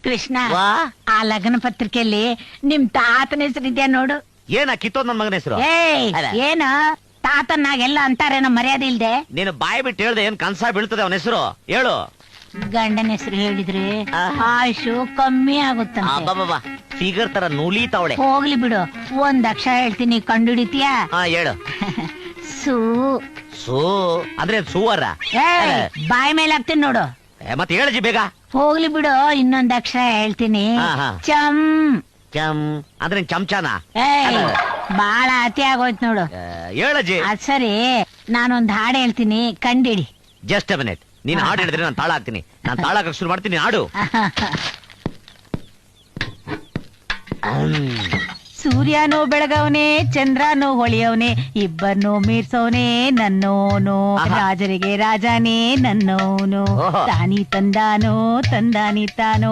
ಕೃಷ್ಣ ವಾ ಆ ಲಗ್ನ ಪತ್ರಿಕೆಯಲ್ಲಿ ನಿಮ್ ತಾತನ ಹೆಸರಿದ್ಯಾ ನೋಡು. ಏನ ಕಿತ್ತೋದ್ ನನ್ ಮಗನ ಹೆಸರು? ಏಯ್ ಅಲ್ಲ. ಏನು ತಾತನಾಗೆಲ್ಲ ಅಂತಾರೇನೋ ಮರ್ಯಾದೆ ಇಲ್ದೆ. ನೀನು ಬಾಯಿ ಬಿಟ್ಟು ಹೇಳ್ದೆ ಏನ್ ಕನ್ಸಾ ಬೀಳ್ತದೆ ಅವನ ಹೆಸರು ಹೇಳು. ಗಂಡನ ಹೆಸರು ಹೇಳಿದ್ರೆ ಆಹಾ. ಆಯುಷು ಕಮ್ಮಿ ಆಗುತ್ತಂತೆ. ಅಬ್ಬಬ್ಬಾ ಫಿಗರ್ ತರ ನುಲಿತಾವಳೆ. ಹೋಗ್ಲಿ ಬಿಡು, ಒಂದ್ ಅಕ್ಷರ ಹೇಳ್ತೀನಿ, ಕಂಡುಹಿಡಿತೀಯಾ? ಹಾ ಹೇಳು. ಸೂ. ಸೂ ಅಂದ್ರೆ ಸುವರ. ಏಯ್, ಬಾಯಿ ಮೇಲೆ ಹಾಕ್ತೀನಿ ನೋಡು. ಮತ್ತೆ ಹೇಳಜಿ ಬೇಗ. ಹೋಗ್ಲಿ ಬಿಡು, ಇನ್ನೊಂದ್ ಅಕ್ಷರ ಹೇಳ್ತೀನಿ. ಆಹಾ. ಚಮ್. ಚಮ್ ಅಂದ್ರೆ ಚಮಚಾನ. ಏಯ್, ಬಾಳ ಅತಿ ಆಗೋಯ್ತು ನೋಡು. ಹೇಳಜಿ. ಅದ್ ಸರಿ, ನಾನೊಂದ್ ಹಾಡು ಹೇಳ್ತೀನಿ, ಕಂಡಿಡಿ. Just a minute. ನೀನ್ ಹಾಡು ಹೇಳಿದ್ರೆ ನಾನು ತಾಳ ಹಾಕ್ತೀನಿ. ನಾನು ತಾಳ ಹಾಕಕ್ ಶುರು ಮಾಡ್ತೀನಿ, ಹಾಡು. ಸೂರ್ಯನೂ ಬೆಳಗವನೆ, ಚಂದ್ರನೂ ಹೊಳೆಯವನೆ, ಇಬ್ಬರನ್ನು ಮೀರ್ಸೋನೆ ನನ್ನೋನು. ಆಹಾ. ರಾಜರಿಗೆ ರಾಜನೇ ನನ್ನೋನು. ಓಹೋ. ತಾನಿ ತಂದಾನೋ ತಂದಾನಿ ತಾನೋ,